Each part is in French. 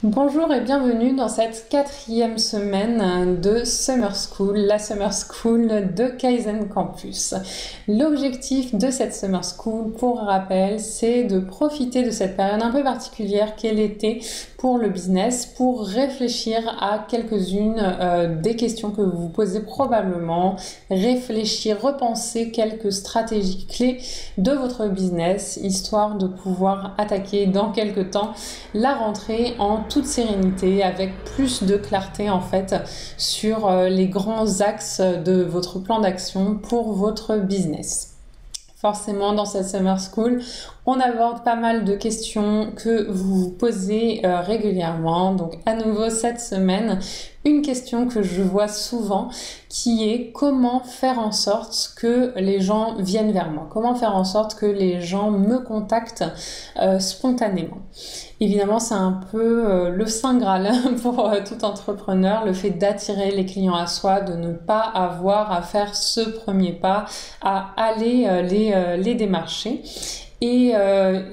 Bonjour et bienvenue dans cette 4e semaine de Summer School, la Summer School de Kaizen Campus. L'objectif de cette Summer School, pour rappel, c'est de profiter de cette période un peu particulière qu'est l'été pour le business, pour réfléchir à quelques-unes des questions que vous vous posez probablement, réfléchir, repenser quelques stratégies clés de votre business, histoire de pouvoir attaquer dans quelques temps la rentrée en toute sérénité, avec plus de clarté en fait sur les grands axes de votre plan d'action pour votre business. Forcément, dans cette Summer School, on aborde pas mal de questions que vous vous posez régulièrement. Donc à nouveau cette semaine, une question que je vois souvent qui est comment faire en sorte que les gens viennent vers moi, comment faire en sorte que les gens me contactent spontanément. Évidemment, c'est un peu le saint graal pour tout entrepreneur, le fait d'attirer les clients à soi, de ne pas avoir à faire ce premier pas, à aller les démarcher. Et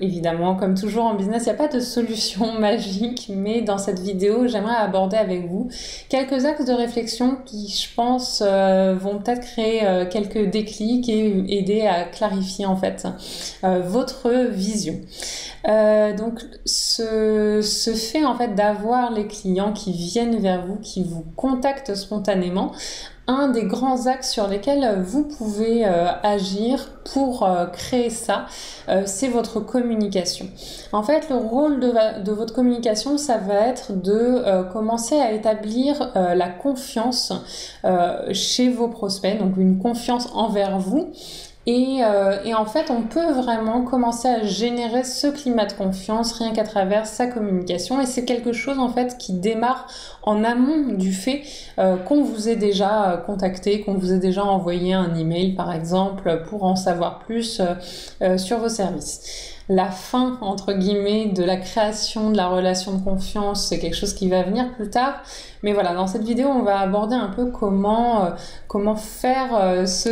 évidemment, comme toujours en business, il n'y a pas de solution magique, mais dans cette vidéo, j'aimerais aborder avec vous quelques axes de réflexion qui, je pense, vont peut-être créer quelques déclics et aider à clarifier en fait votre vision. Donc ce fait en fait d'avoir les clients qui viennent vers vous, qui vous contactent spontanément, un des grands axes sur lesquels vous pouvez agir pour créer ça, c'est votre communication. En fait, le rôle de votre communication, ça va être de commencer à établir la confiance chez vos prospects, donc une confiance envers vous. Et en fait, on peut vraiment commencer à générer ce climat de confiance rien qu'à travers sa communication. Et c'est quelque chose en fait qui démarre en amont du fait qu'on vous ait déjà contacté, qu'on vous ait déjà envoyé un email par exemple pour en savoir plus sur vos services. La fin, entre guillemets, de la création de la relation de confiance, c'est quelque chose qui va venir plus tard. Mais voilà, dans cette vidéo, on va aborder un peu comment faire ce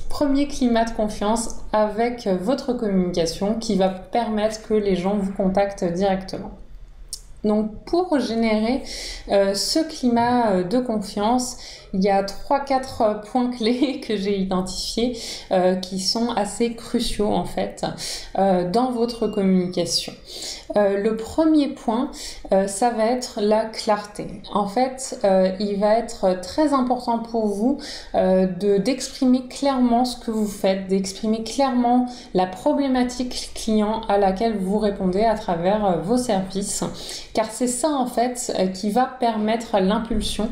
premier climat de confiance avec votre communication qui va permettre que les gens vous contactent directement. Donc pour générer ce climat de confiance, il y a 3-4 points clés que j'ai identifiés qui sont assez cruciaux en fait dans votre communication. Le premier point, ça va être la clarté. En fait, il va être très important pour vous d'exprimer clairement ce que vous faites, d'exprimer clairement la problématique client à laquelle vous répondez à travers vos services. Car c'est ça en fait qui va permettre l'impulsion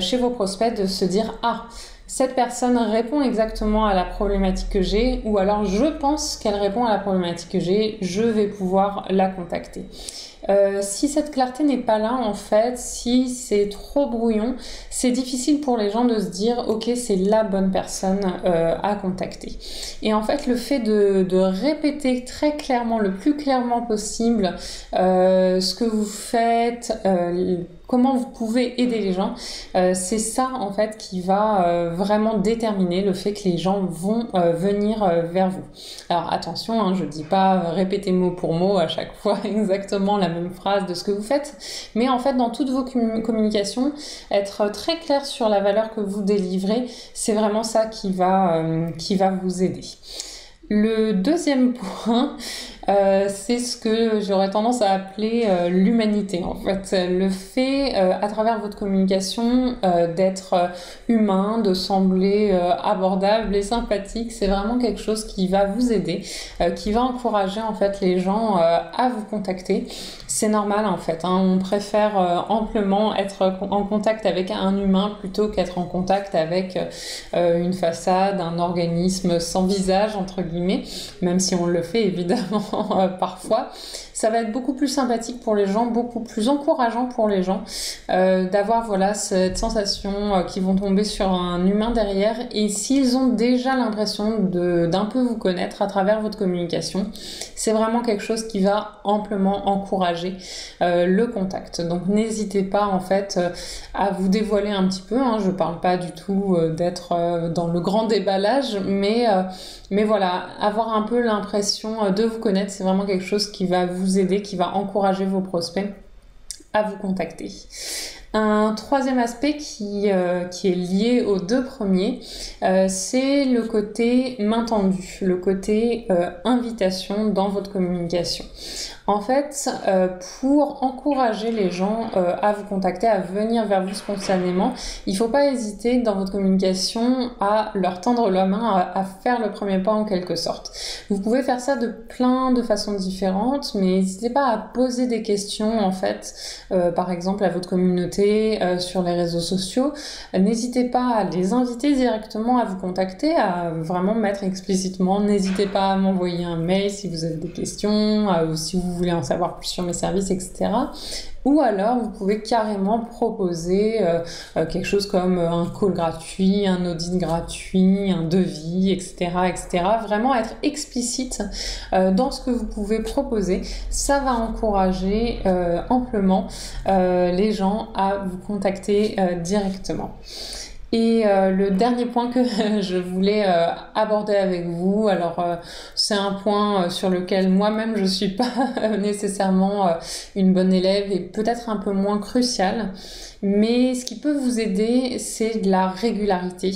chez vos prospects de se dire « Ah, cette personne répond exactement à la problématique que j'ai » ou alors « Je pense qu'elle répond à la problématique que j'ai, je vais pouvoir la contacter ». Si cette clarté n'est pas là en fait, si c'est trop brouillon, c'est difficile pour les gens de se dire ok, c'est la bonne personne à contacter. Et en fait le fait de répéter très clairement, le plus clairement possible ce que vous faites, comment vous pouvez aider les gens, c'est ça en fait qui va vraiment déterminer le fait que les gens vont venir vers vous. Alors attention, hein, je ne dis pas répéter mot pour mot à chaque fois exactement la même phrase de ce que vous faites, mais en fait dans toutes vos communications, être très clair sur la valeur que vous délivrez, c'est vraiment ça qui va vous aider. Le deuxième point, c'est ce que j'aurais tendance à appeler l'humanité en fait. Le fait à travers votre communication d'être humain, de sembler abordable et sympathique, c'est vraiment quelque chose qui va vous aider, qui va encourager en fait les gens à vous contacter. C'est normal en fait, hein. On préfère amplement être en contact avec un humain plutôt qu'être en contact avec une façade, un organisme sans visage entre guillemets, même si on le fait évidemment parfois. Ça va être beaucoup plus sympathique pour les gens, beaucoup plus encourageant pour les gens d'avoir voilà, cette sensation qu'ils vont tomber sur un humain derrière, et s'ils ont déjà l'impression d'un peu vous connaître à travers votre communication, c'est vraiment quelque chose qui va amplement encourager le contact. Donc n'hésitez pas en fait à vous dévoiler un petit peu, hein. Je parle pas du tout d'être dans le grand déballage, mais voilà, avoir un peu l'impression de vous connaître, c'est vraiment quelque chose qui va vous aider, qui va encourager vos prospects à vous contacter. Un troisième aspect qui est lié aux deux premiers, c'est le côté main tendue, le côté invitation dans votre communication. En fait, pour encourager les gens à vous contacter, à venir vers vous spontanément, il ne faut pas hésiter dans votre communication à leur tendre la main, à faire le premier pas en quelque sorte. Vous pouvez faire ça de plein de façons différentes, mais n'hésitez pas à poser des questions en fait, par exemple à votre communauté, sur les réseaux sociaux. N'hésitez pas à les inviter directement à vous contacter, à vraiment mettre explicitement. N'hésitez pas à m'envoyer un mail si vous avez des questions, ou si vous voulez en savoir plus sur mes services, etc. Ou alors, vous pouvez carrément proposer quelque chose comme un call gratuit, un audit gratuit, un devis, etc., etc. Vraiment être explicite dans ce que vous pouvez proposer. Ça va encourager amplement les gens à vous contacter directement. Et le dernier point que je voulais aborder avec vous, alors c'est un point sur lequel moi-même je suis pas nécessairement une bonne élève et peut-être un peu moins crucial, mais ce qui peut vous aider, c'est de la régularité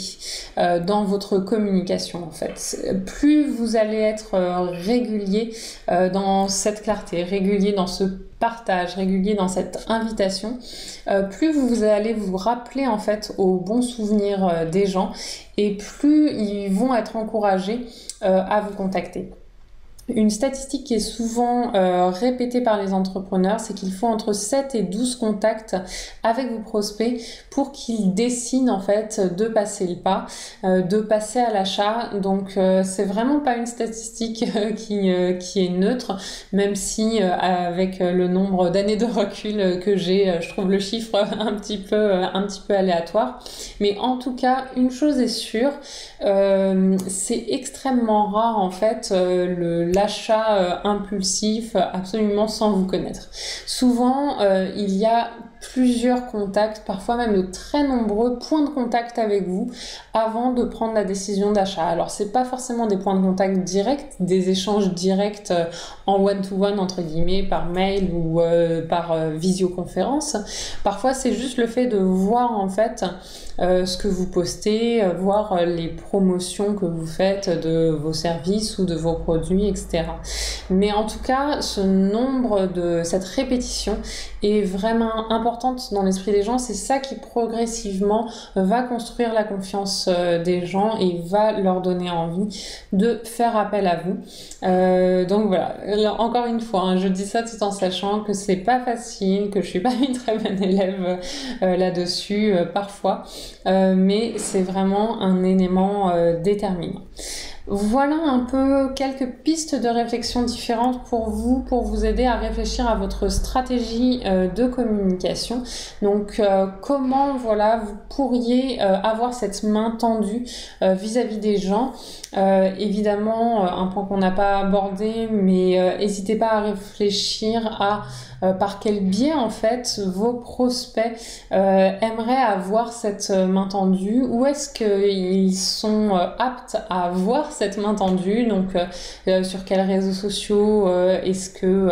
dans votre communication en fait. Plus vous allez être régulier dans cette clarté, régulier dans ce partage, régulier dans cette invitation, plus vous allez vous rappeler en fait aux bons souvenirs des gens et plus ils vont être encouragés à vous contacter. Une statistique qui est souvent répétée par les entrepreneurs, c'est qu'il faut entre 7 et 12 contacts avec vos prospects pour qu'ils décident en fait de passer le pas, de passer à l'achat. Donc c'est vraiment pas une statistique qui est neutre, même si avec le nombre d'années de recul que j'ai, je trouve le chiffre un petit peu aléatoire. Mais en tout cas, une chose est sûre, c'est extrêmement rare en fait l'achat impulsif absolument sans vous connaître. Souvent, il y a plusieurs contacts, parfois même de très nombreux points de contact avec vous avant de prendre la décision d'achat. Alors c'est pas forcément des points de contact directs, des échanges directs en one-to-one entre guillemets par mail ou par visioconférence. Parfois c'est juste le fait de voir en fait ce que vous postez, voir les promotions que vous faites de vos services ou de vos produits, etc. Mais en tout cas, cette répétition est vraiment importante dans l'esprit des gens. C'est ça qui progressivement va construire la confiance des gens et va leur donner envie de faire appel à vous. Donc voilà, encore une fois, hein, je dis ça tout en sachant que c'est pas facile, que je suis pas une très bonne élève là-dessus parfois, mais c'est vraiment un élément déterminant. Voilà un peu quelques pistes de réflexion différentes pour vous aider à réfléchir à votre stratégie de communication. Donc comment voilà vous pourriez avoir cette main tendue vis-à-vis des gens. Évidemment, un point qu'on n'a pas abordé, mais n'hésitez pas à réfléchir à par quel biais en fait vos prospects aimeraient avoir cette main tendue, où est-ce qu'ils sont aptes à avoir cette main tendue, donc sur quels réseaux sociaux est-ce que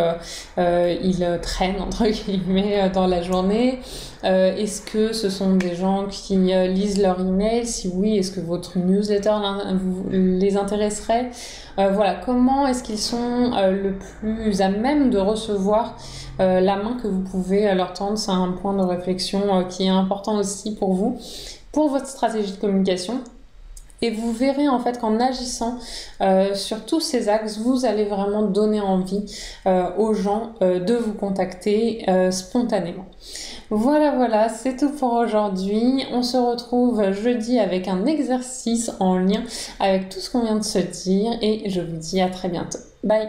ils traînent entre guillemets dans la journée, est-ce que ce sont des gens qui lisent leur email, si oui, est-ce que votre newsletter les intéresserait, voilà, comment est-ce qu'ils sont le plus à même de recevoir la main que vous pouvez leur tendre. C'est un point de réflexion qui est important aussi pour vous, pour votre stratégie de communication. Et vous verrez en fait qu'en agissant sur tous ces axes, vous allez vraiment donner envie aux gens de vous contacter spontanément. Voilà, c'est tout pour aujourd'hui. On se retrouve jeudi avec un exercice en lien avec tout ce qu'on vient de se dire et je vous dis à très bientôt. Bye!